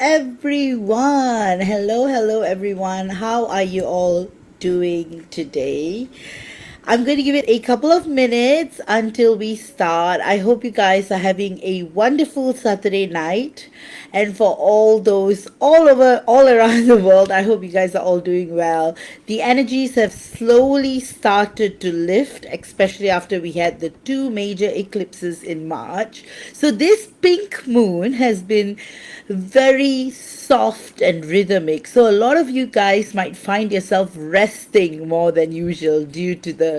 everyone. Hello, everyone. How are you all doing today? I'm going to give it a couple of minutes until we start. I hope you guys are having a wonderful Saturday night. And for all those all around the world, I hope you guys are all doing well. The energies have slowly started to lift, especially after we had the two major eclipses in March. So this pink moon has been very soft and rhythmic. So a lot of you guys might find yourself resting more than usual due to the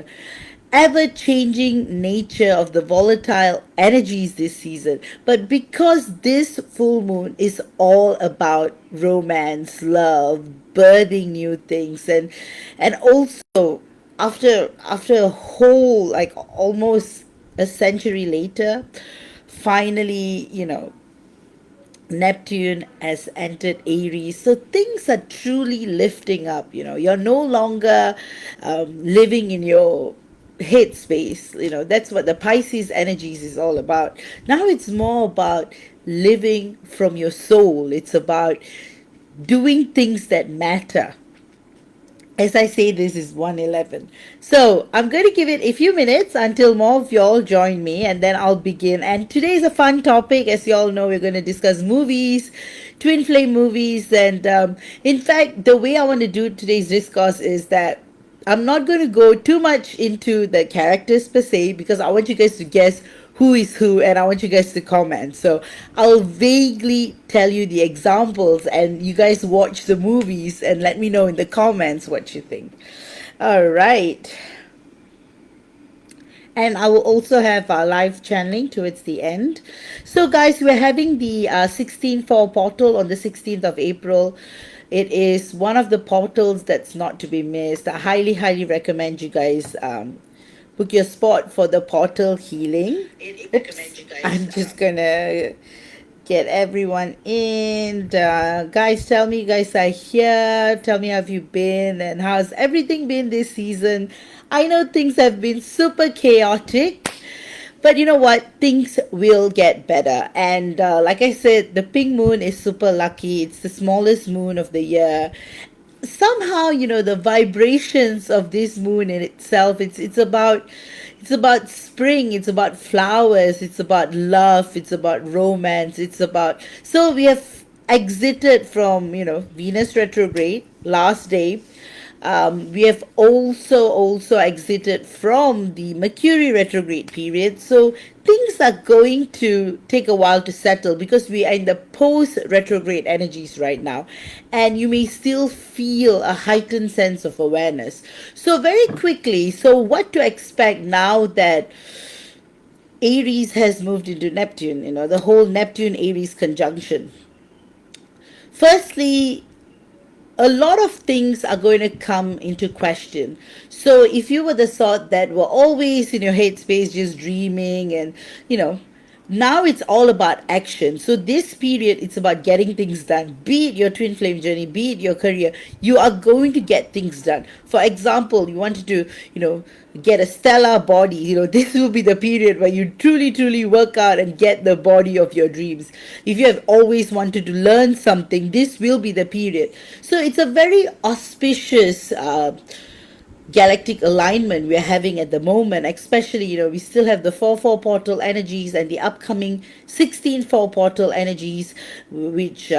ever changing nature of the volatile energies this season. But because this full moon is all about romance, love, birthing new things, and also after a whole, like, almost a century later, finally, Neptune has entered Aries. So things are truly lifting up. You're no longer living in your headspace. That's what the Pisces energies is all about. Now it's more about living from your soul. It's about doing things that matter. As I say, this is 111. So I'm going to give it a few minutes until more of y'all join me, and then I'll begin. And today is a fun topic. As y'all know, we're going to discuss movies, twin flame movies. And in fact, the way I want to do today's discourse is that I'm not going to go too much into the characters per se, because I want you guys to guess who is who, and I want you guys to comment. So I'll vaguely tell you the examples, and you guys watch the movies and let me know in the comments what you think. All right. And I will also have live channeling towards the end. So guys, we're having the 16-4 portal on the 16th of April. It is one of the portals that's not to be missed. I highly recommend you guys book your spot for the portal healing. Oops, I'm just gonna get everyone in. Guys, tell me you guys are here. Tell me how have you been and how's everything been this season. I know things have been super chaotic, but you know what? Things will get better. And like I said, the pink moon is super lucky. It's the smallest moon of the year. Somehow, the vibrations of this moon in itself, it's about spring, it's about flowers, it's about love, it's about romance, so we have exited from Venus retrograde last day. We have also exited from the Mercury retrograde period. So things are going to take a while to settle because we are in the post retrograde energies right now. And you may still feel a heightened sense of awareness. So very quickly, so what to expect now that Aries has moved into Neptune, the whole Neptune Aries conjunction. Firstly, a lot of things are going to come into question. So if you were the sort that were always in your headspace just dreaming and now it's all about action. So this period, it's about getting things done. Be it your twin flame journey, be it your career, you are going to get things done. For example, you wanted to get a stellar body. This will be the period where you truly work out and get the body of your dreams. If you have always wanted to learn something, this will be the period. So it's a very auspicious galactic alignment we're having at the moment. Especially, we still have the 4-4 portal energies and the upcoming 16-4 portal energies, which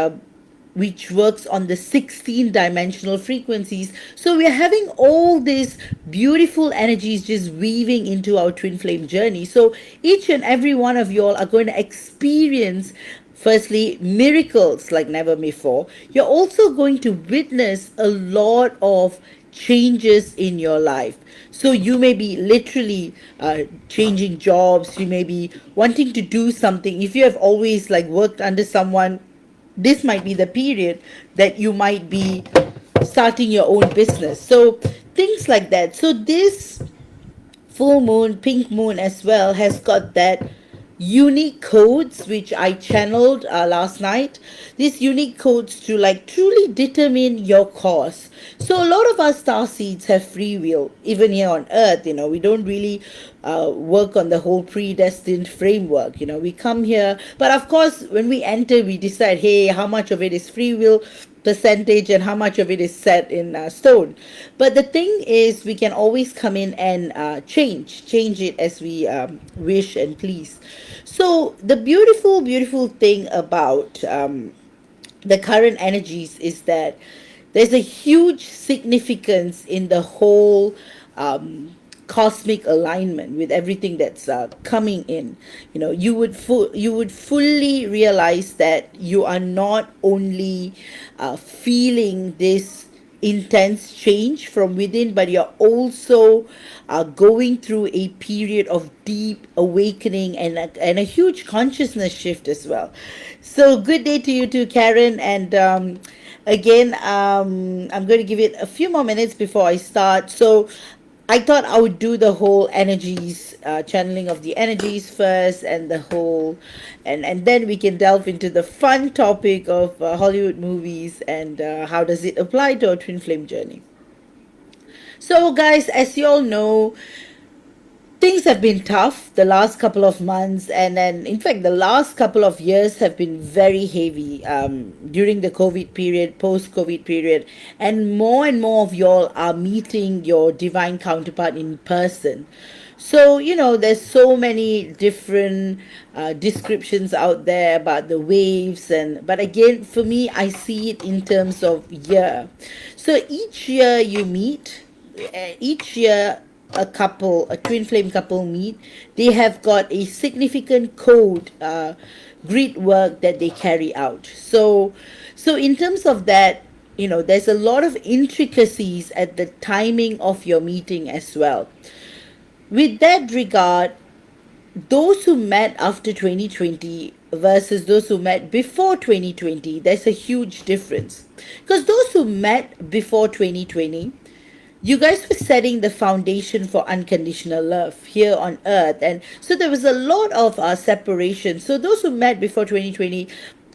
works on the 16 dimensional frequencies. So we're having all these beautiful energies just weaving into our twin flame journey. So each and every one of you all are going to experience, firstly, miracles like never before. You're also going to witness a lot of changes in your life. So you may be literally changing jobs. You may be wanting to do something. If you have always worked under someone, this might be the period that you might be starting your own business. So things like that. So this full moon, pink moon as well, has got that unique codes which I channeled last night. These unique codes to like truly determine your course. So a lot of us star seeds have free will, even here on Earth. We don't really work on the whole predestined framework. We come here, but of course, when we enter, we decide, hey, how much of it is free will percentage and how much of it is set in stone. But the thing is, we can always come in and change it as we wish and please. So the beautiful thing about the current energies is that there's a huge significance in the whole cosmic alignment with everything that's coming in. You would fully realize that you are not only feeling this intense change from within, but you're also going through a period of deep awakening and a huge consciousness shift as well. So good day to you too, Karen. And again, I'm going to give it a few more minutes before I start. So I thought I would do the whole energies, channeling of the energies first, and the whole, and then we can delve into the fun topic of Hollywood movies and how does it apply to our twin flame journey. So, guys, as you all know, things have been tough the last couple of months, and then in fact the last couple of years have been very heavy during the COVID period, post COVID period, and more of y'all are meeting your divine counterpart in person. So there's so many different descriptions out there about the waves, but again, for me, I see it in terms of year. So each year you meet, each year a twin flame couple meet, they have got a significant code, grid work that they carry out. So in terms of that, there's a lot of intricacies at the timing of your meeting as well. With that regard, those who met after 2020 versus those who met before 2020, there's a huge difference. Because those who met before 2020, you guys were setting the foundation for unconditional love here on earth, and so there was a lot of separation. So those who met before 2020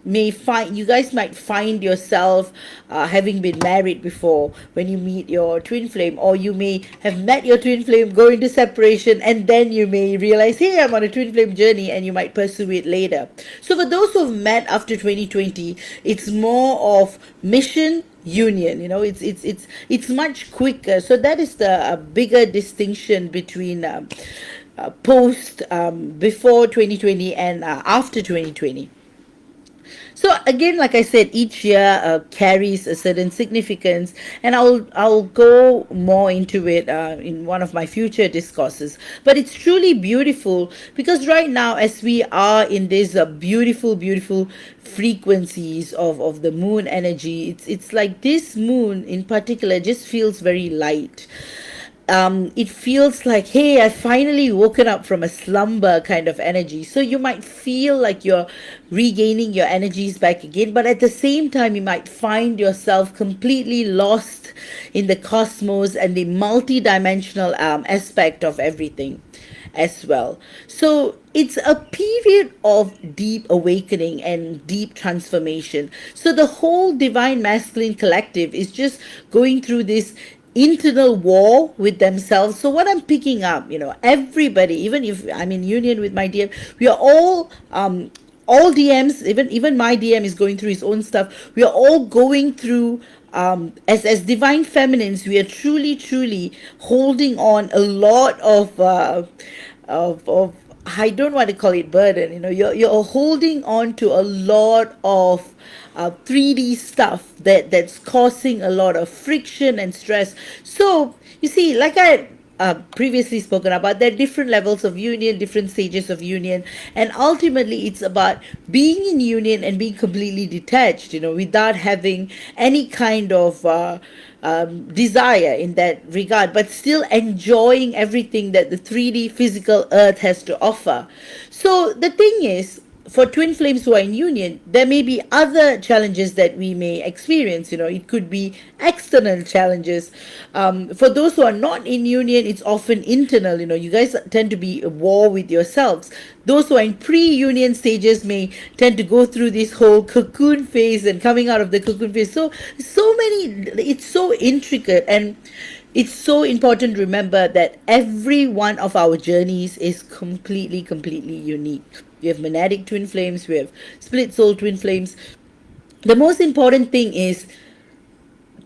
you guys might find yourself having been married before when you meet your twin flame, or you may have met your twin flame, go into separation, and then you may realize, hey, I'm on a twin flame journey, and you might pursue it later. So for those who've met after 2020, it's more of mission union. It's much quicker. So that is the bigger distinction between post before 2020 and after 2020. So again, like I said, each year carries a certain significance, and I'll go more into it in one of my future discourses. But it's truly beautiful because right now, as we are in these beautiful frequencies of the moon energy, it's like this moon in particular just feels very light. It feels like, hey, I finally woken up from a slumber kind of energy. So you might feel like you're regaining your energies back again, but at the same time, you might find yourself completely lost in the cosmos and the multi-dimensional aspect of everything as well. So it's a period of deep awakening and deep transformation. So the whole divine masculine collective is just going through this internal war with themselves. So what I'm picking up, everybody, even if I'm in union with my DM, we are all DMs, even my DM is going through his own stuff. We are all going through as divine feminines, we are truly holding on a lot of I don't want to call it burden. You're holding on to a lot of 3D stuff that's causing a lot of friction and stress. So you see, like I previously spoken about, there are different levels of union, different stages of union, and ultimately it's about being in union and being completely detached, without having any kind of desire in that regard, but still enjoying everything that the 3D physical earth has to offer. So the thing is, for twin flames who are in union, there may be other challenges that we may experience. It could be external challenges. For those who are not in union, it's often internal. You guys tend to be at war with yourselves. Those who are in pre-union stages may tend to go through this whole cocoon phase and coming out of the cocoon phase. So many, it's so intricate, and it's so important to remember that every one of our journeys is completely unique. We have monadic twin flames, we have split soul twin flames. The most important thing is,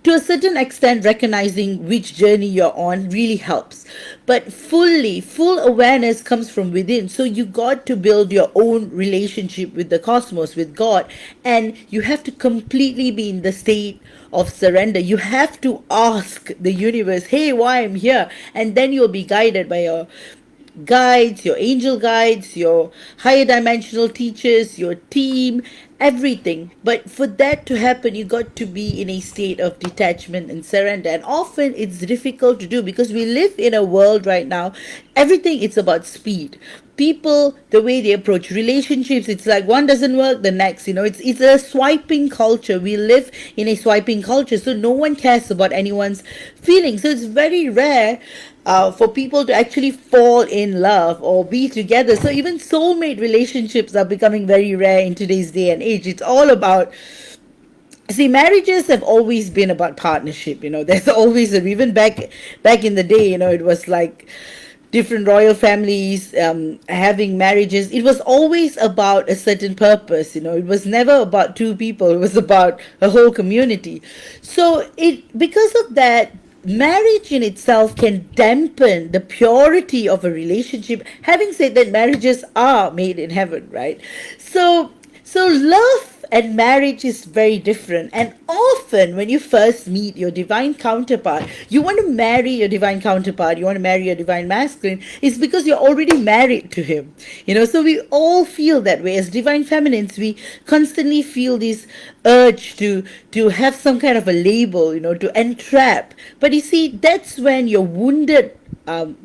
to a certain extent, recognizing which journey you're on really helps. But full awareness comes from within. So you got to build your own relationship with the cosmos, with God. And you have to completely be in the state of surrender. You have to ask the universe, hey, why I'm here? And then you'll be guided by your guides, your angel guides, your higher dimensional teachers, your team, everything. But for that to happen, you got to be in a state of detachment and surrender. And often it's difficult to do because we live in a world right now, everything it's about speed. People, the way they approach relationships, it's like one doesn't work, the next. It's a swiping culture. We live in a swiping culture, so no one cares about anyone's feelings. So it's very rare for people to actually fall in love or be together. So even soulmate relationships are becoming very rare in today's day and age. It's all about, see, marriages have always been about partnership. There's always even back in the day, it was like different royal families having marriages. It was always about a certain purpose. It was never about two people. It was about a whole community. So because of that, marriage in itself can dampen the purity of a relationship. Having said that, marriages are made in heaven, right? So love and marriage is very different. And often when you first meet your divine counterpart, you want to marry your divine counterpart, you want to marry your divine masculine, it's because you're already married to him. So we all feel that way. As divine feminines, we constantly feel this urge to have some kind of a label, to entrap. But you see, that's when your wounded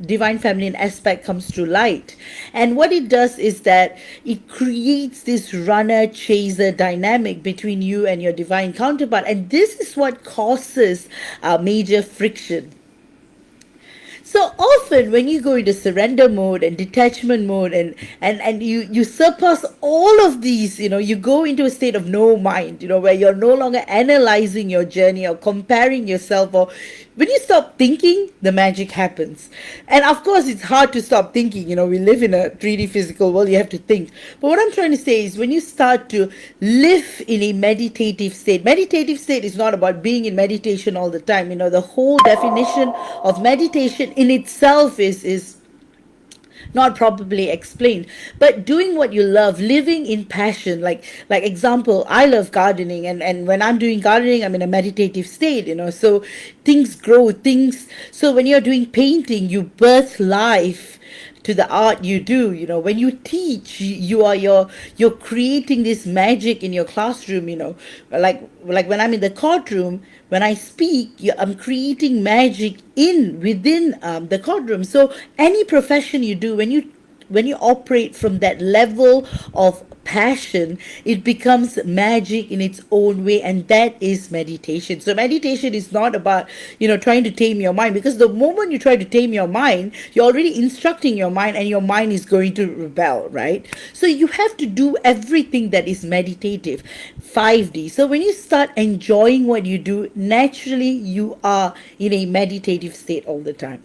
divine feminine aspect comes to light. And what it does is that it creates this runner chaser dynamic between you and your divine counterpart, and this is what causes major friction. So often when you go into surrender mode and detachment mode, and you surpass all of these, you go into a state of no mind, where you're no longer analyzing your journey or comparing yourself, or when you stop thinking, the magic happens. And of course, it's hard to stop thinking. We live in a 3D physical world, you have to think. But what I'm trying to say is, when you start to live in a meditative state is not about being in meditation all the time. The whole definition of meditation in itself is not properly explained. But doing what you love, living in passion, like example, I love gardening, and when I'm doing gardening, I'm in a meditative state, so things grow, so when you're doing painting, you birth life to the art you do. When you teach, you're creating this magic in your classroom. Like when I'm in the courtroom, when I speak, I'm creating magic within the courtroom. So any profession you do, when you operate from that level of passion, it becomes magic in its own way, and that is meditation. So meditation is not about trying to tame your mind, because the moment you try to tame your mind, you're already instructing your mind, and your mind is going to rebel, right? So you have to do everything that is meditative, 5D. So when you start enjoying what you do, naturally you are in a meditative state all the time.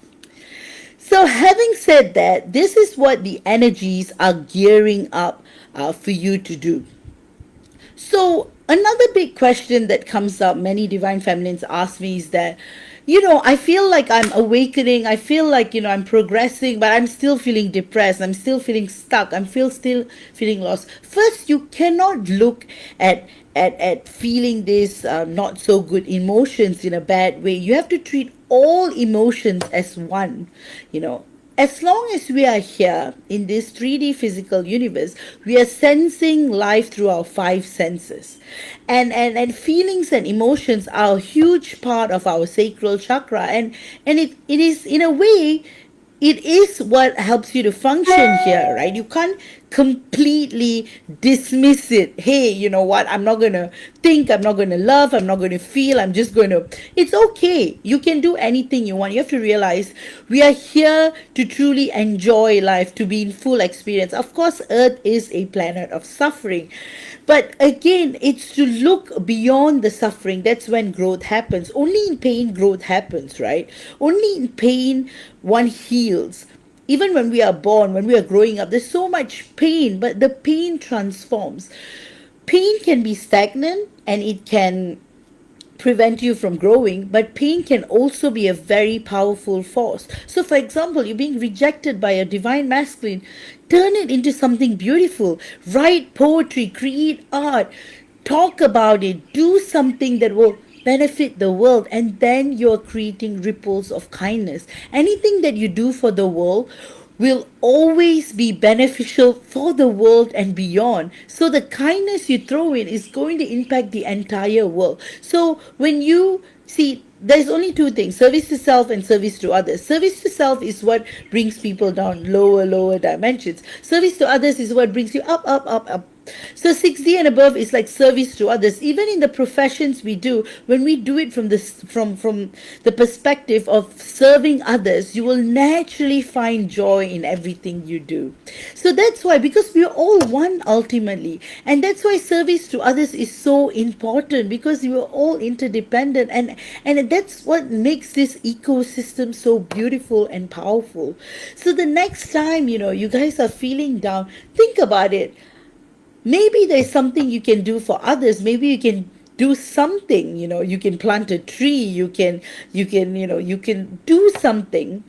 So having said that, this is what the energies are gearing up for you to do. So another big question that comes up, many divine feminines ask me, is that, I feel like I'm awakening, I feel like, I'm progressing, but I'm still feeling depressed, I'm still feeling stuck, I'm still feeling lost. First, you cannot look at feeling this not so good emotions in a bad way. You have to treat all emotions as one. As long as we are here in this 3D physical universe, we are sensing life through our 5 senses. And feelings and emotions are a huge part of our sacral chakra. And it is, in a way, it is what helps you to function here, right? You can't completely dismiss it. Hey, you know what? I'm not going to think, I'm not going to love, I'm not going to feel, I'm just going to. It's okay. You can do anything you want. You have to realize we are here to truly enjoy life, to be in full experience. Of course, Earth is a planet of suffering. But again, it's to look beyond the suffering. That's when growth happens. Only in pain, growth happens, right? Only in pain, one heals. Even when we are born, when we are growing up, there's so much pain, but the pain transforms. Pain can be stagnant and it can prevent you from growing, but pain can also be a very powerful force. So, for example, you're being rejected by a divine masculine, turn it into something beautiful. Write poetry, create art, talk about it, do something that will benefit the world, and then you're creating ripples of kindness. Anything that you do for the world will always be beneficial for the world and beyond. So the kindness you throw in is going to impact the entire world. So when you see, there's only two things: service to self and service to others. Service to self is what brings people down lower dimensions. Service to others is what brings you up. So 6D and above is like service to others. Even in the professions we do, when we do it from this from the perspective of serving others, you will naturally find joy in everything you do. So that's why, because we are all one ultimately, and that's why service to others is so important, because we are all interdependent, and that's what makes this ecosystem so beautiful and powerful. So the next time, you guys are feeling down, think about it. Maybe there's something you can do for others. Maybe you can do something, you can plant a tree, you can do something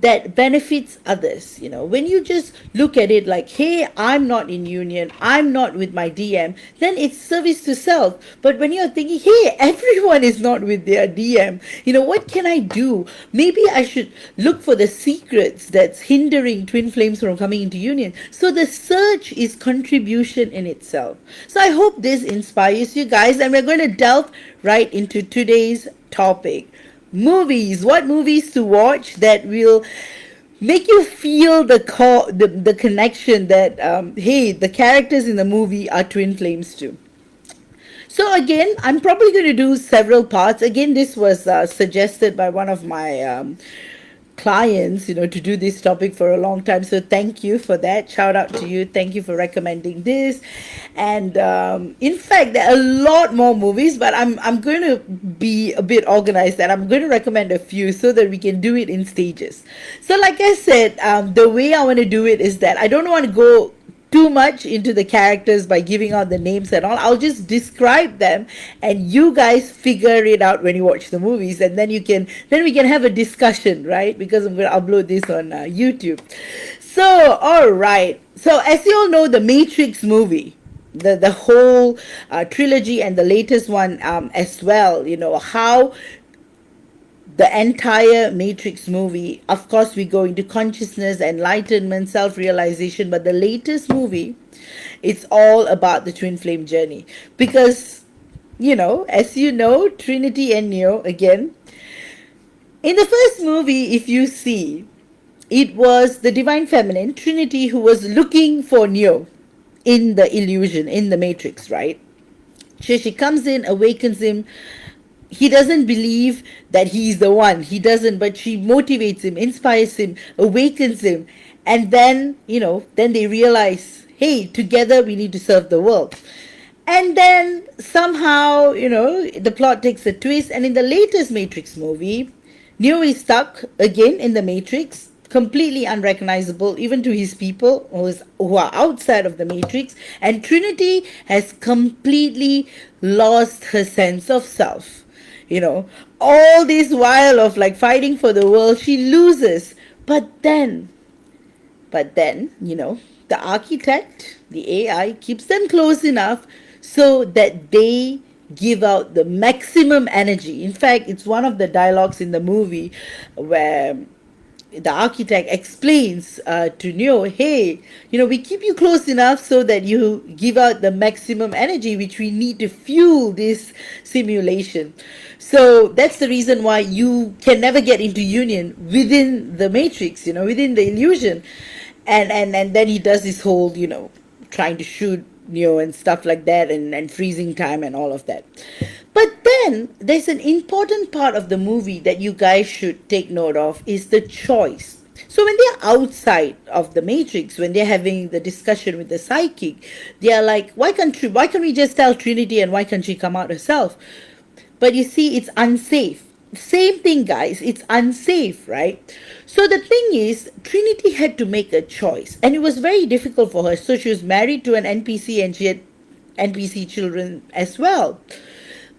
that benefits others. When you just look at it like, hey, I'm not in union, I'm not with my DM, then it's service to self. But when you're thinking, hey, everyone is not with their DM, what can I do? Maybe I should look for the secrets that's hindering twin flames from coming into union. So the search is contribution in itself. So I hope this inspires you guys, and we're going to delve right into today's topic: movies. What movies to watch that will make you feel the connection that hey, the characters in the movie are twin flames too. So again, I'm probably going to do several parts. Again, this was suggested by one of my clients, to do this topic for a long time. So thank you for that. Shout out to you. Thank you for recommending this. And in fact, there are a lot more movies, but I'm going to be a bit organized, and I'm going to recommend a few so that we can do it in stages. So like I said, the way I want to do it is that I don't want to go too much into the characters by giving out the names and all. I'll just describe them, and you guys figure it out when you watch the movies, and then we can have a discussion, right? Because I'm going to upload this on YouTube. So all right, so as you all know, the Matrix movie, the whole trilogy, and the latest one as well, how the entire Matrix movie, of course, we go into consciousness, enlightenment, self-realization, but the latest movie, it's all about the twin flame journey. Because, as you know, Trinity and Neo, again, in the first movie, if you see, it was the divine feminine, Trinity, who was looking for Neo in the illusion, in the Matrix, right? So she comes in, awakens him. He doesn't believe that he's the one. He doesn't, but she motivates him, inspires him, awakens him. And then, then they realize, hey, together we need to serve the world. And then somehow, the plot takes a twist. And in the latest Matrix movie, Neo is stuck again in the Matrix, completely unrecognizable even to his people who are outside of the Matrix. And Trinity has completely lost her sense of self. All this while of like fighting for the world, she loses. But then, the architect, the AI, keeps them close enough so that they give out the maximum energy. In fact, it's one of the dialogues in the movie where the architect explains to Neo, hey, we keep you close enough so that you give out the maximum energy which we need to fuel this simulation. So that's the reason why you can never get into union within the Matrix, within the illusion. And then he does this whole, trying to shoot Neo and stuff like that, and freezing time and all of that. But then there's an important part of the movie that you guys should take note of, is the choice. So when they're outside of the matrix, when they're having the discussion with the psychic, they are like, why can't we just tell Trinity, and why can't she come out herself? But you see, it's unsafe. Same thing, guys, it's unsafe, right? So the thing is, Trinity had to make a choice, and it was very difficult for her. So she was married to an NPC, and she had NPC children as well.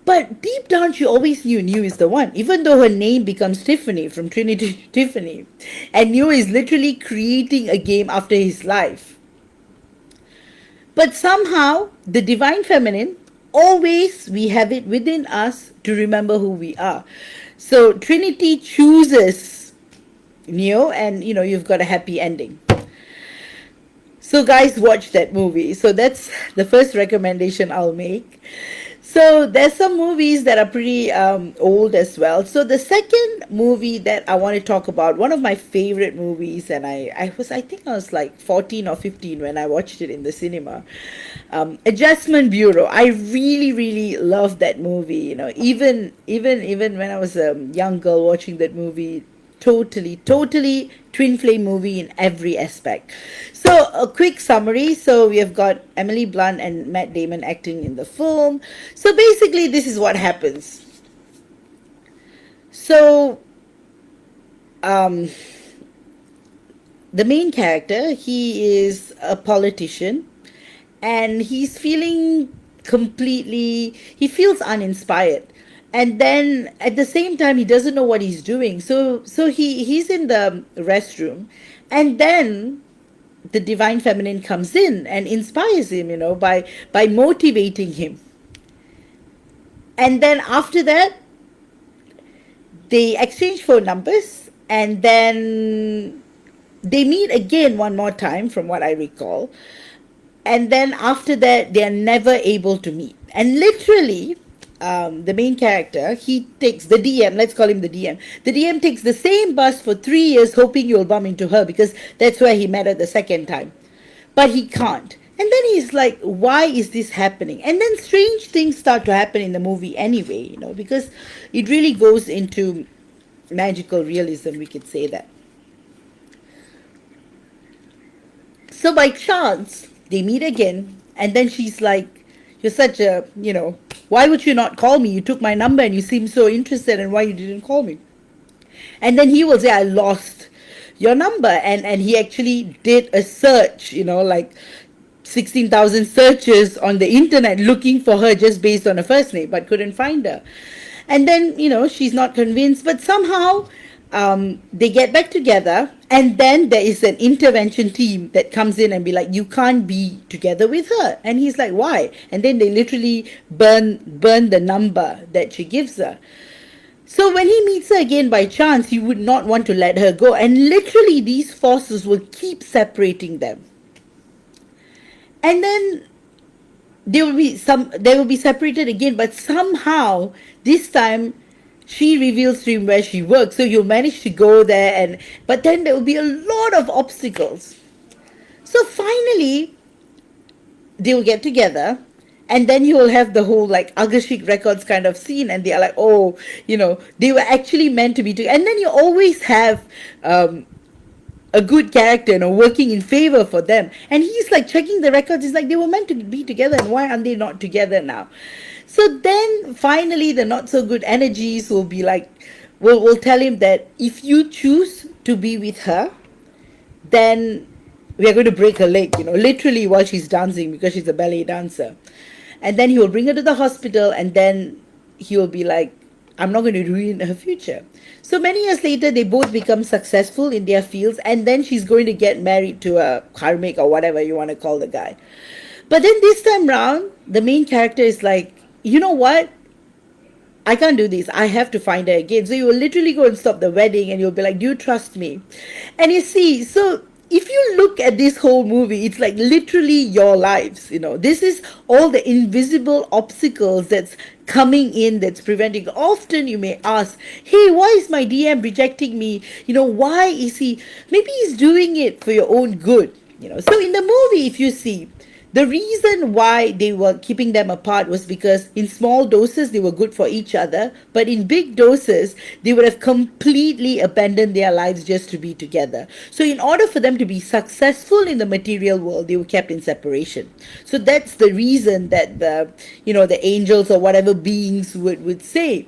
But deep down, she always knew Neo is the one, even though her name becomes Tiffany, from Trinity to Tiffany. And Neo is literally creating a game after his life. But somehow, the divine feminine, always we have it within us to remember who we are. So Trinity chooses Neo, and you've got a happy ending. So guys, watch that movie. So that's the first recommendation I'll make. So there's some movies that are pretty old as well. So the second movie that I want to talk about, one of my favorite movies, and I think I was like 14 or 15 when I watched it in the cinema. Adjustment Bureau. I really, really love that movie. Even when I was a young girl watching that movie, totally Twinflame movie in every aspect. So a quick summary. So we have got Emily Blunt and Matt Damon acting in the film. So basically this is what happens. So the main character, he is a politician, and he's feeling he feels uninspired. And then at the same time, he doesn't know what he's doing. So he's in the restroom, and then the divine feminine comes in and inspires him, by motivating him. And then after that, they exchange phone numbers, and then they meet again one more time, from what I recall. And then after that, they are never able to meet. And literally, the main character, he takes the DM, let's call him the DM. The DM takes the same bus for 3 years, hoping you'll bump into her, because that's where he met her the second time. But he can't. And then he's like, why is this happening? And then strange things start to happen in the movie anyway, because it really goes into magical realism, we could say that. So by chance, they meet again, and then she's like, you're such a, why would you not call me? You took my number and you seem so interested, and why you didn't call me? And then he will say, I lost your number. And he actually did a search, like 16,000 searches on the internet looking for her just based on her first name, but couldn't find her. And then, she's not convinced, but somehow they get back together, and then there is an intervention team that comes in and be like, you can't be together with her. And he's like, why? And then they literally burn the number that she gives her. So when he meets her again by chance, he would not want to let her go, and literally these forces will keep separating them. And then they will be separated again, but somehow this time she reveals to him where she works, so you'll manage to go there, but then there will be a lot of obstacles. So finally, they will get together, and then you will have the whole like Agashik Records kind of scene, and they are like, oh, they were actually meant to be together. And then you always have a good character, working in favor for them. And he's like checking the records. He's like, they were meant to be together, and why aren't they not together now? So then finally the not so good energies will be like, will tell him that if you choose to be with her, then we are going to break her leg, literally while she's dancing, because she's a ballet dancer. And then he will bring her to the hospital, and then he will be like, I'm not going to ruin her future. So many years later, they both become successful in their fields, and then she's going to get married to a karmic or whatever you want to call the guy. But then this time round, the main character is like, you know what? I can't do this. I have to find her again. So you will literally go and stop the wedding, and you'll be like, do you trust me? And you see, so if you look at this whole movie, it's like literally your lives. This is all the invisible obstacles that's coming in, that's preventing. Often you may ask, hey, why is my DM rejecting me? Why is he? Maybe he's doing it for your own good. So in the movie, if you see, the reason why they were keeping them apart was because in small doses they were good for each other, but in big doses they would have completely abandoned their lives just to be together. So in order for them to be successful in the material world, they were kept in separation. So that's the reason that the angels or whatever beings would say.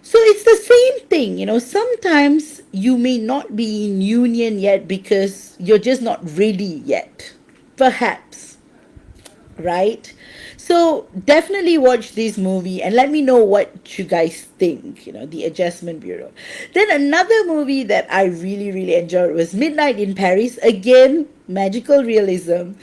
So it's the same thing. Sometimes you may not be in union yet because you're just not ready yet. Perhaps, right? So definitely watch this movie and let me know what you guys think. The Adjustment Bureau. Then another movie that I really, really enjoyed was Midnight in Paris. Again, magical realism.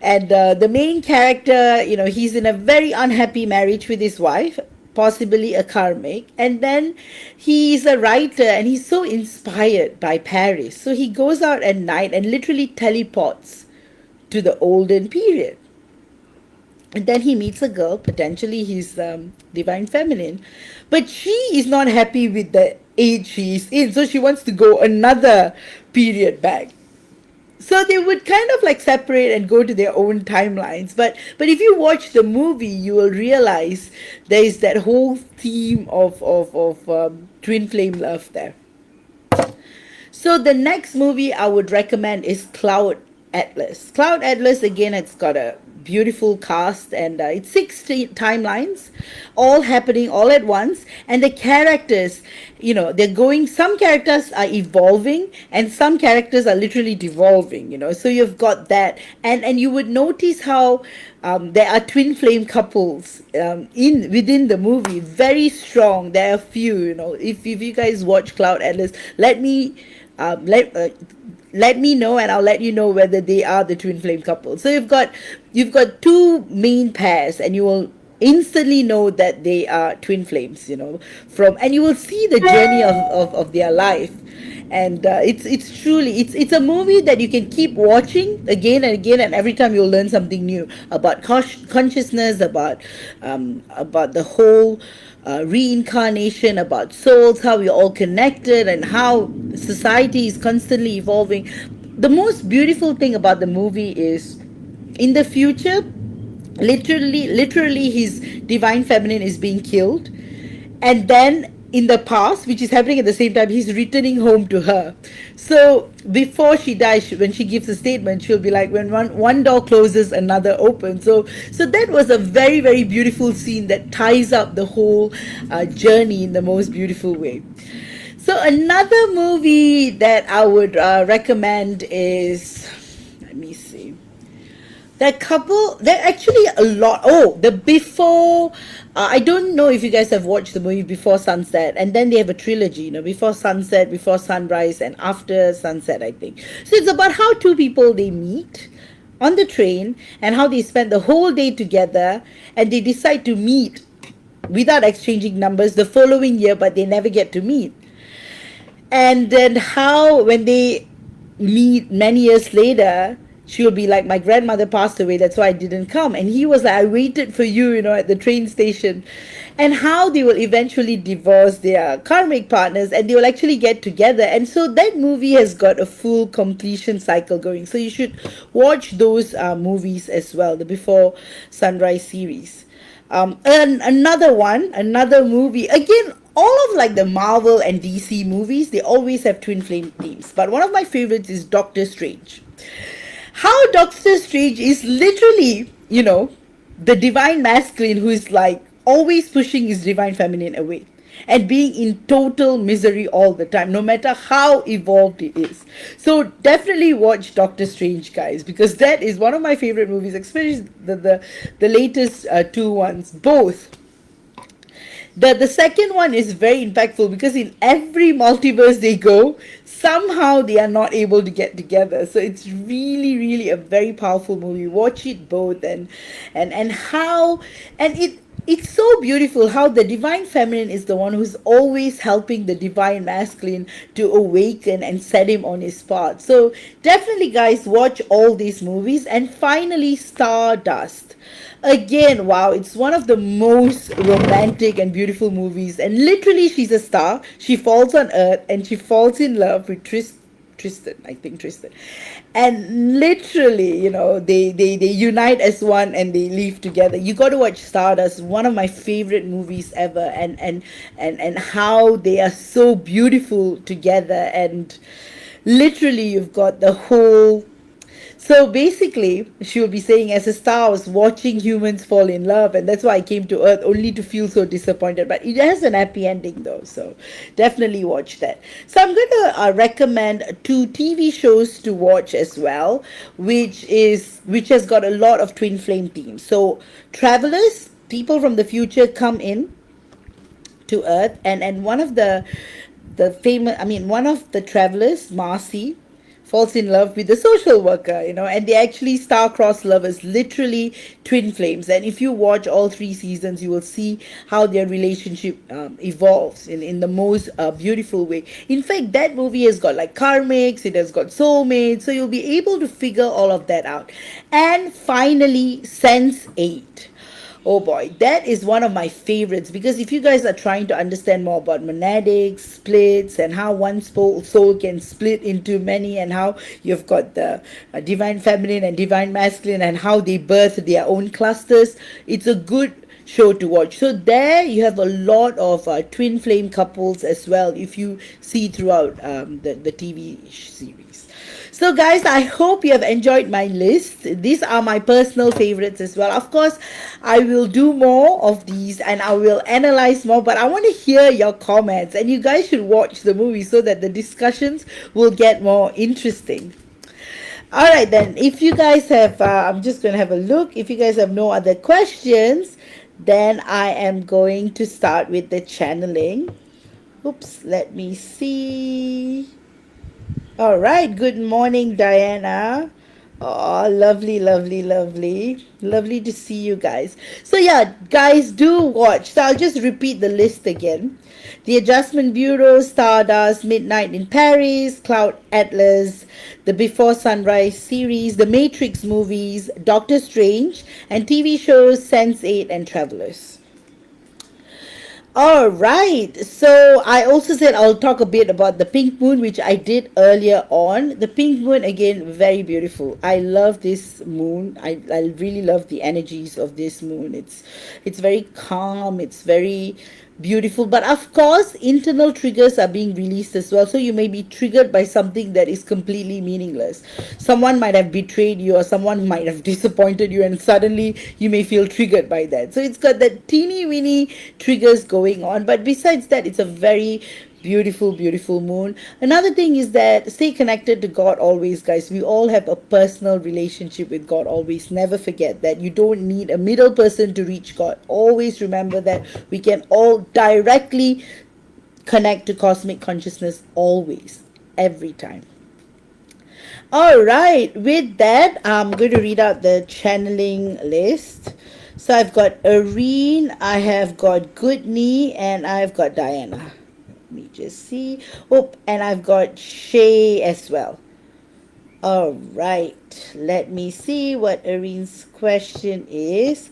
And the main character, he's in a very unhappy marriage with his wife, possibly a karmic. And then he's a writer and he's so inspired by Paris. So he goes out at night and literally teleports to the olden period. And then he meets a girl, potentially his divine feminine, but she is not happy with the age she is in, so she wants to go another period back. So they would kind of like separate and go to their own timelines. But if you watch the movie, you will realize there is that whole theme of twin flame love there. So the next movie I would recommend is Cloud Atlas. Cloud Atlas, again, it's got a beautiful cast and it's 6 timelines all happening all at once, and the characters, some characters are evolving and some characters are literally devolving, so you've got that, and you would notice how there are twin flame couples within the movie, very strong. There are a few. If you guys watch Cloud Atlas, let me know and I'll let you know whether they are the twin flame couple. So you've got 2 main pairs and you will instantly know that they are twin flames, and you will see the journey of their life. And it's truly it's a movie that you can keep watching again and again, and every time you'll learn something new about consciousness, about the whole reincarnation, about souls, how we're all connected, and how society is constantly evolving. The most beautiful thing about the movie is, in the future, literally his divine feminine is being killed, and then in the past, which is happening at the same time, he's returning home to her. So before she dies, when she gives a statement, she'll be like, when one door closes, another opens. So that was a very, very beautiful scene that ties up the whole journey in the most beautiful way. So another movie that I would recommend is, let me see, that couple, they're actually a lot. Oh, the Before, I don't know if you guys have watched the movie Before Sunset, and then they have a trilogy, Before Sunset, Before Sunrise, and After Sunset, I think. So it's about how 2 people, they meet on the train and how they spend the whole day together, and they decide to meet without exchanging numbers the following year, but they never get to meet. And then how, when they meet many years later, she'll be like, my grandmother passed away, that's why I didn't come. And he was like, I waited for you, at the train station. And how they will eventually divorce their karmic partners and they will actually get together. And so that movie has got a full completion cycle going. So you should watch those movies as well, the Before Sunrise series. And another movie, again, all of like the Marvel and DC movies, they always have twin flame themes. But one of my favorites is Doctor Strange. How Doctor Strange is literally, the divine masculine who is like always pushing his divine feminine away and being in total misery all the time, no matter how evolved it is. So definitely watch Doctor Strange, guys, because that is one of my favorite movies, especially the latest 2 ones, both. The second one is very impactful because in every multiverse they go, somehow they are not able to get together. So it's really, really a very powerful movie. Watch it both, and how, and it's so beautiful how the divine feminine is the one who's always helping the divine masculine to awaken and set him on his path. So definitely, guys, watch all these movies. And finally, Stardust. Again, wow, it's one of the most romantic and beautiful movies. And literally, she's a star. She falls on Earth and she falls in love with Tristan, I think Tristan. And literally, they unite as one and they live together. You got to watch Stardust, one of my favorite movies ever, and how they are so beautiful together. And literally, you've got the whole, so basically, she will be saying, as a star, I was watching humans fall in love, and that's why I came to Earth, only to feel so disappointed. But it has an happy ending, though, so definitely watch that. So I'm going to recommend two TV shows to watch as well, which has got a lot of twin flame themes. So, Travelers, people from the future come in to Earth, and one of the travelers, Marcy, falls in love with the social worker, and they actually star-crossed lovers, literally twin flames. And if you watch all three seasons, you will see how their relationship evolves in the most beautiful way. In fact, that movie has got like karmics, it has got soulmates, so you'll be able to figure all of that out. And finally, Sense 8. Oh boy, that is one of my favorites, because if you guys are trying to understand more about monadics, splits, and how one soul can split into many, and how you've got the divine feminine and divine masculine, and how they birth their own clusters, it's a good show to watch. So there you have a lot of twin flame couples as well, if you see throughout the TV series. So, guys, I hope you have enjoyed my list. These are my personal favorites as well. Of course, I will do more of these and I will analyze more, but I want to hear your comments, and you guys should watch the movie so that the discussions will get more interesting. All right, then, if you guys have, I'm just going to have a look. If you guys have no other questions, then I am going to start with the channeling. Oops, let me see. All right. Good morning, Diana. Oh, lovely, lovely, lovely. Lovely to see you guys. So, yeah, guys, do watch. So, I'll just repeat the list again. The Adjustment Bureau, Stardust, Midnight in Paris, Cloud Atlas, the Before Sunrise series, the Matrix movies, Doctor Strange, and TV shows Sense8 and Travelers. All right. So I also said I'll talk a bit about the pink moon, which I did earlier on. The pink moon, again, very beautiful. I love this moon. I really love the energies of this moon. It's very calm. It's very beautiful. But of course, internal triggers are being released as well. So you may be triggered by something that is completely meaningless. Someone might have betrayed you, or someone might have disappointed you, and suddenly you may feel triggered by that. So it's got that teeny weeny triggers going on. But besides that, it's a very beautiful, beautiful moon. Another thing is that stay connected to God always, guys. We all have a personal relationship with God always. Never forget that. You don't need a middle person to reach God. Always remember that we can all directly connect to cosmic consciousness, always, every time. All right, with that, I'm going to read out the channeling list. So I've got Areen, I have got Goodney, and I've got Diana. Let me just see. Oh, and I've got Shay as well. All right, let me see what Areen's question is.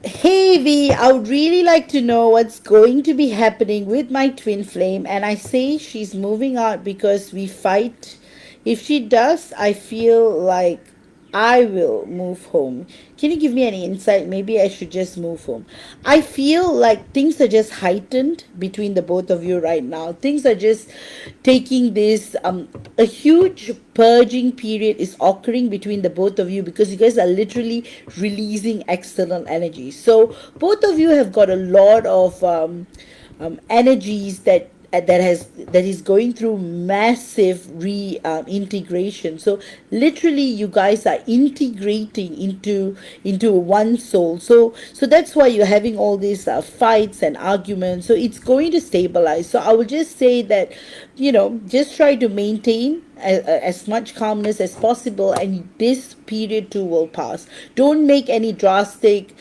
Hey V, I would really like to know what's going to be happening with my twin flame, and I say she's moving out because we fight. If she does, I feel like I will move home. Can you give me any insight? Maybe I should just move home. I feel like things are just heightened between the both of you right now. Things are just taking this, a huge purging period is occurring between the both of you, because you guys are literally releasing external energy. So both of you have got a lot of energies that is going through massive reintegration. So literally you guys are integrating into one soul. So that's why you're having all these fights and arguments. So it's going to stabilize. So I will just say that just try to maintain as much calmness as possible, and this period too will pass. Don't make any drastic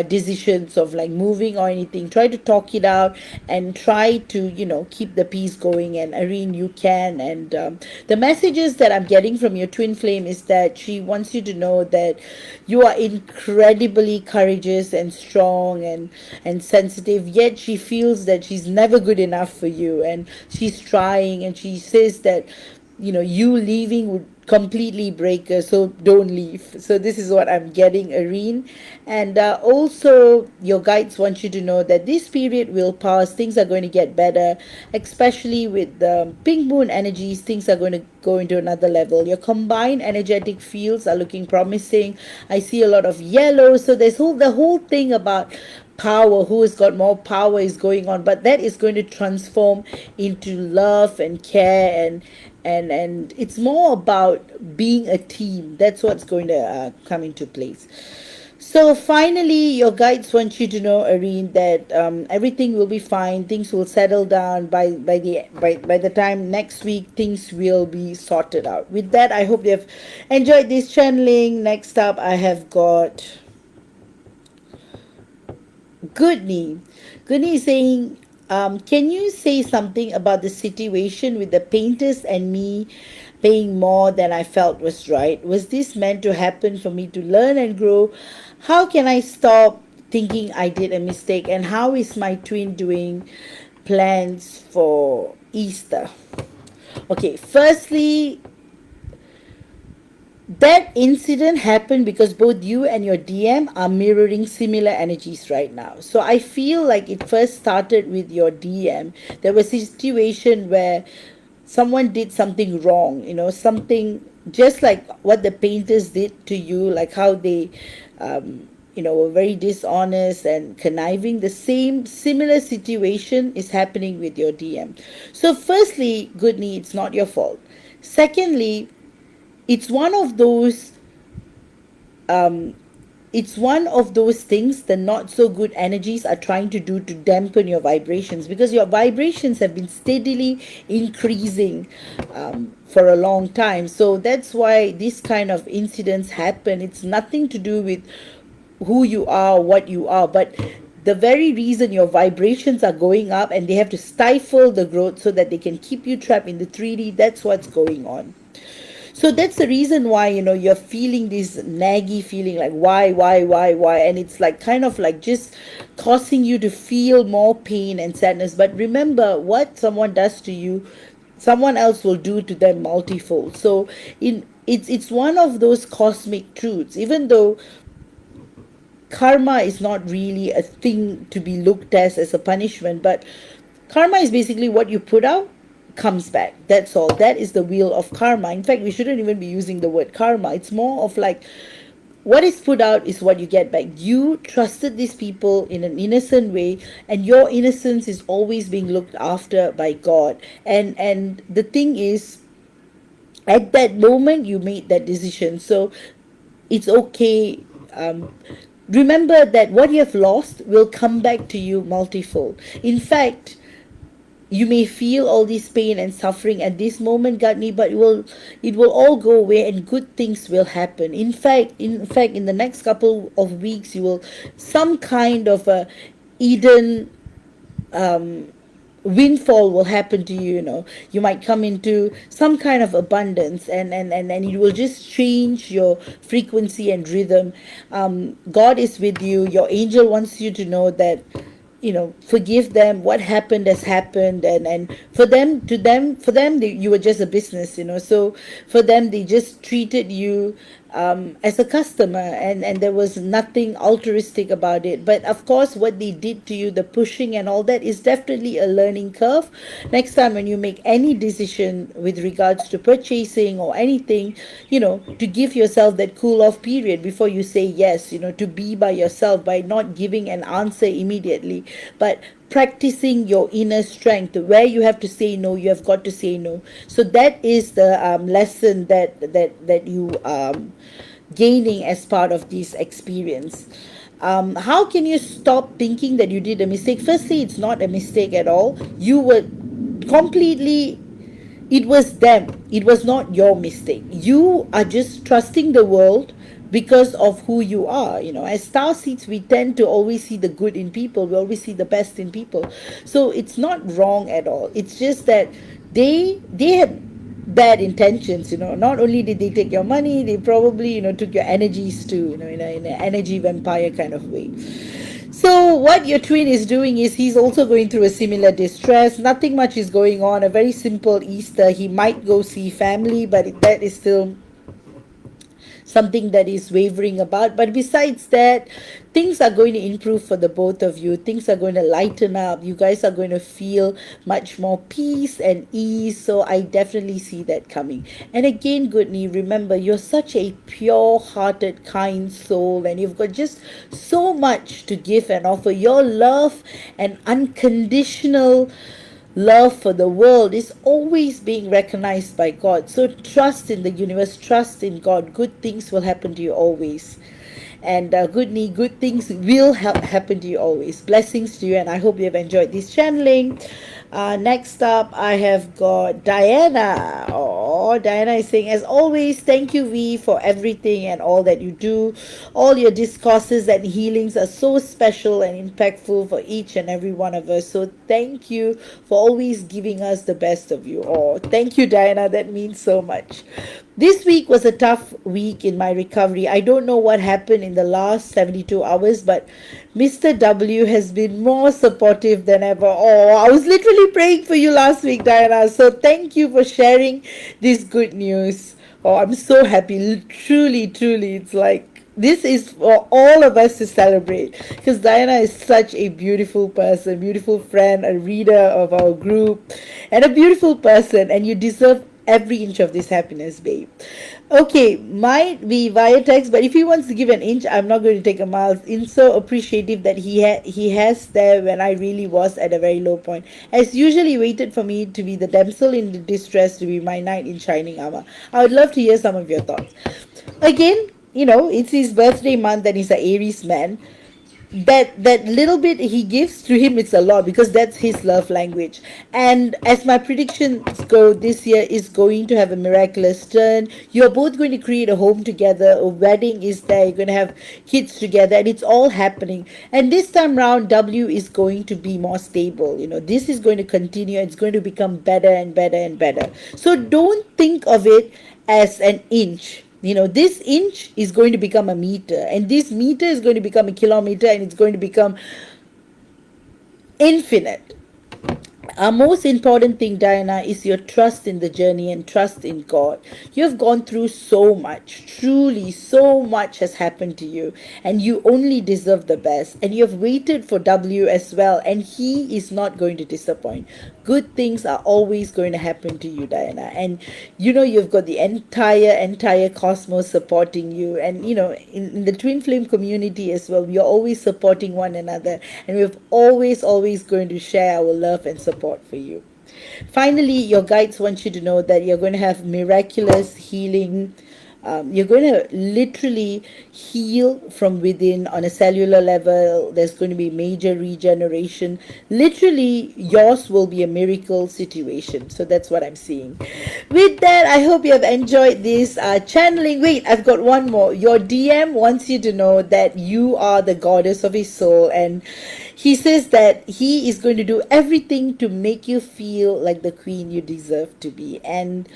decisions of like moving or anything. Try to talk it out and try to keep the peace going. And Irene, you can. And the messages that I'm getting from your twin flame is that she wants you to know that you are incredibly courageous and strong and sensitive, yet she feels that she's never good enough for you, and she's trying, and she says that you leaving would completely break her, so don't leave. So this is what I'm getting, Irene. And also your guides want you to know that this period will pass. Things are going to get better, especially with the pink moon energies. Things are going to go into another level. Your combined energetic fields are looking promising. I see a lot of yellow, so there's the whole thing about power, who has got more power is going on, but that is going to transform into love and care, and it's more about being a team. That's what's going to come into place. So finally, your guides want you to know, Irene, that everything will be fine. Things will settle down by the time next week. Things will be sorted out. With that, I hope you have enjoyed this channeling. Next up, I have got Goodney. Goodney is saying, can you say something about the situation with the painters and me paying more than I felt was right? Was this meant to happen for me to learn and grow? How can I stop thinking I did a mistake? And how is my twin doing plans for Easter? Okay, firstly, that incident happened because both you and your DM are mirroring similar energies right now. So I feel like it first started with your DM. There was a situation where someone did something wrong, something just like what the painters did to you, like how they were very dishonest and conniving. The same similar situation is happening with your DM. So firstly, Goodney, it's not your fault. Secondly, it's one of those um, it's one of those things the not so good energies are trying to do to dampen your vibrations, because your vibrations have been steadily increasing for a long time. So that's why this kind of incidents happen. It's nothing to do with who you are, what you are, but the very reason your vibrations are going up, and they have to stifle the growth so that they can keep you trapped in the 3D. That's what's going on. So that's the reason why you're feeling this naggy feeling, like why, and it's like kind of like just causing you to feel more pain and sadness. But remember, what someone does to you, someone else will do to them multifold. So it's one of those cosmic truths. Even though karma is not really a thing to be looked at as a punishment, but karma is basically what you put out comes back. That's all. That is the wheel of karma. In fact, we shouldn't even be using the word karma. It's more of like, what is put out is what you get back. You trusted these people in an innocent way, and your innocence is always being looked after by God. And the thing is, at that moment you made that decision, so it's okay. Remember that what you have lost will come back to you multifold. In fact, you may feel all this pain and suffering at this moment, Gardney, but it will all go away, and good things will happen. In fact, in the next couple of weeks, you will some kind of a Eden windfall will happen to you. You might come into some kind of abundance, and it will just change your frequency and rhythm. God is with you. Your angel wants you to know that forgive them. What happened has happened, and for them you were just a business. So for them, they just treated you as a customer, and there was nothing altruistic about it. But of course, what they did to you, the pushing and all that, is definitely a learning curve. Next time when you make any decision with regards to purchasing or anything, to give yourself that cool off period before you say yes, to be by yourself, by not giving an answer immediately, but practicing your inner strength. Where you have to say no, you have got to say no. So that is the lesson that you gaining as part of this experience. How can you stop thinking that you did a mistake? Firstly, it's not a mistake at all. You were completely it was them. It was not your mistake. You are just trusting the world because of who you are. As star seeds, we tend to always see the good in people. We always see the best in people. So it's not wrong at all. It's just that they had bad intentions. Not only did they take your money, they probably took your energies too, in an energy vampire kind of way. So what your twin is doing is he's also going through a similar distress. Nothing much is going on. A very simple Easter. He might go see family, but that is still something that is wavering about. But besides that, things are going to improve for the both of you. Things are going to lighten up. You guys are going to feel much more peace and ease. So I definitely see that coming. And again, Goodney, remember, you're such a pure hearted, kind soul, and you've got just so much to give and offer. Your love and unconditional love for the world is always being recognized by God. So trust in the universe, trust in God. Good things will happen to you always. And good things will happen to you always. Blessings to you, and I hope you have enjoyed this channeling. Next up, I have got Diana. Oh, Diana is saying, as always, thank you, V, for everything and all that you do. All your discourses and healings are so special and impactful for each and every one of us. So thank you for always giving us the best of you. Oh, thank you, Diana. That means so much. This week was a tough week in my recovery. I don't know what happened in the last 72 hours, but Mr. W has been more supportive than ever. Oh, I was literally praying for you last week, Diana. So thank you for sharing this good news. Oh, I'm so happy. Truly, truly. It's like this is for all of us to celebrate, because Diana is such a beautiful person, beautiful friend, a reader of our group, and a beautiful person, and you deserve every inch of this happiness, babe. Okay, might be via text, but if he wants to give an inch, I'm not going to take a mile. In so appreciative that he has there when I really was at a very low point. As usually waited for me to be the damsel in the distress, to be my knight in shining armor. I would love to hear some of your thoughts. Again, it's his birthday month and he's an Aries man. That little bit he gives to him, it's a lot, because that's his love language. And as my predictions go, this year is going to have a miraculous turn. You're both going to create a home together. A wedding is there. You're going to have kids together, and it's all happening. And this time round, W is going to be more stable. This is going to continue. It's going to become better and better and better. So don't think of it as an inch. This inch is going to become a meter, and this meter is going to become a kilometer, and it's going to become infinite. Our most important thing, Diana, is your trust in the journey and trust in God. You have gone through so much. Truly, so much has happened to you. And you only deserve the best. And you have waited for W as well. And he is not going to disappoint. Good things are always going to happen to you, Diana. And you've got the entire cosmos supporting you. And in the Twin Flame community as well, we are always supporting one another. And we're always going to share our love and support for you. Finally, your guides want you to know that you're going to have miraculous healing. You're going to literally heal from within on a cellular level. There's going to be major regeneration. Literally, yours will be a miracle situation. So that's what I'm seeing. With that, I hope you have enjoyed this channeling. Wait, I've got one more. Your DM wants you to know that you are the goddess of his soul, and he says that he is going to do everything to make you feel like the queen you deserve to be. And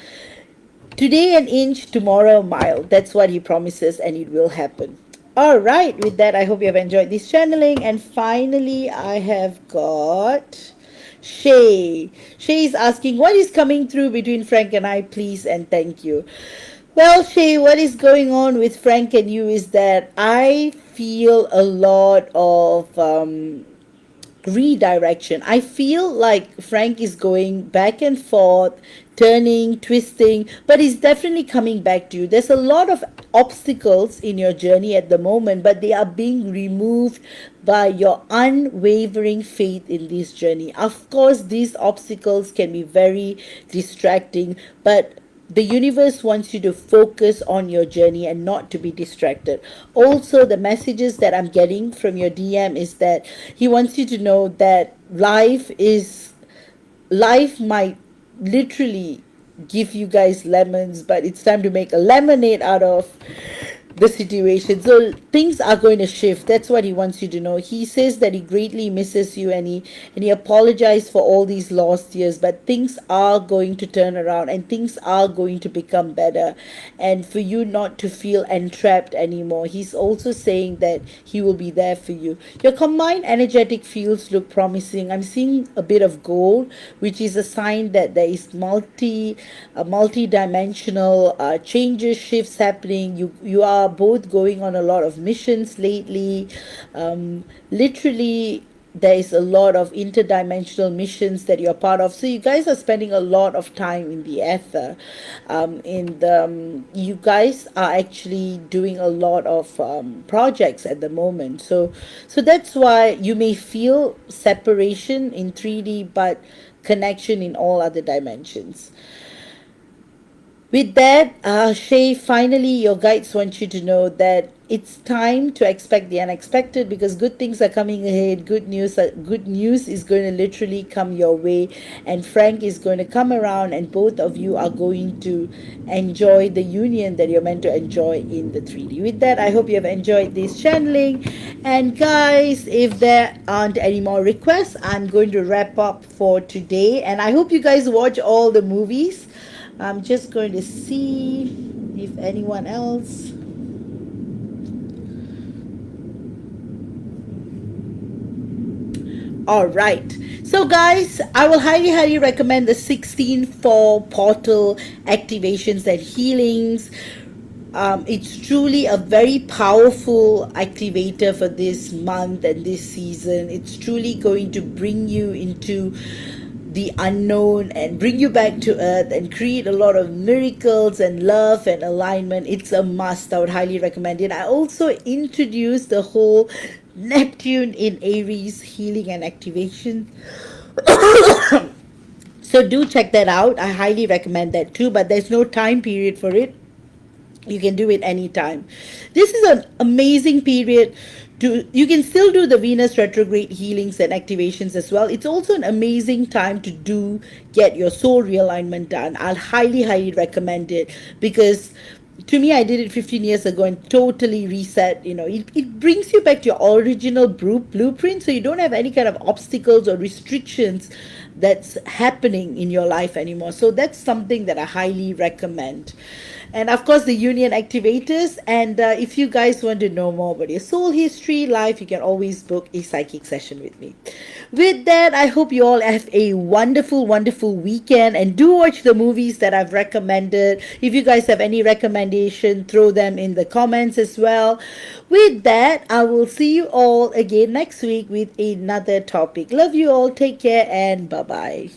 today an inch, tomorrow a mile. That's what he promises, and it will happen. All right, with that, I hope you have enjoyed this channeling. And finally, I have got Shay. Shay is asking, what is coming through between Frank and I, please and thank you. Well, Shay, what is going on with Frank and you is that I feel a lot of redirection. I feel like Frank is going back and forth, turning, twisting, but he's definitely coming back to you. There's a lot of obstacles in your journey at the moment, but they are being removed by your unwavering faith in this journey. Of course, these obstacles can be very distracting, but the universe wants you to focus on your journey and not to be distracted. Also, the messages that I'm getting from your DM is that he wants you to know that life might literally give you guys lemons, but it's time to make a lemonade out of the situation. So things are going to shift. That's what he wants you to know. He says that he greatly misses you, and he apologized for all these lost years, but things are going to turn around and things are going to become better, and for you not to feel entrapped anymore. He's also saying that he will be there for you. Your combined energetic fields look promising. I'm seeing a bit of gold, which is a sign that there is multi-dimensional changes, shifts happening. You are both going on a lot of missions lately. Literally, there is a lot of interdimensional missions that you're part of. So you guys are spending a lot of time in the ether. You guys are actually doing a lot of projects at the moment. So that's why you may feel separation in 3D, but connection in all other dimensions. With that, Shay, finally, your guides want you to know that it's time to expect the unexpected, because good things are coming ahead. Good news is going to literally come your way, and Frank is going to come around, and both of you are going to enjoy the union that you're meant to enjoy in the 3D. With that, I hope you have enjoyed this channeling. And guys, if there aren't any more requests, I'm going to wrap up for today. And I hope you guys watch all the movies. I'm just going to see if anyone else. All right. So, guys, I will highly recommend the 16 for portal activations and healings. It's truly a very powerful activator for this month and this season. It's truly going to bring you into the unknown and bring you back to earth and create a lot of miracles and love and alignment. It's a must. I would highly recommend it. I also introduced the whole Neptune in Aries healing and activation. So do check that out. I highly recommend that too, but there's no time period for it. You can do it anytime. This is an amazing period. You can still do the Venus retrograde healings and activations as well. It's also an amazing time to get your soul realignment done. I'll highly recommend it, because to me, I did it 15 years ago and totally reset. It brings you back to your original blueprint, so you don't have any kind of obstacles or restrictions that's happening in your life anymore. So that's something that I highly recommend. And of course, the union activators. And if you guys want to know more about your soul history life, you can always book a psychic session with me. With that, I hope you all have a wonderful weekend, and do watch the movies that I've recommended. If you guys have any recommendation, throw them in the comments as well. With that, I will see you all again next week with another topic. Love you all. Take care, and bye bye.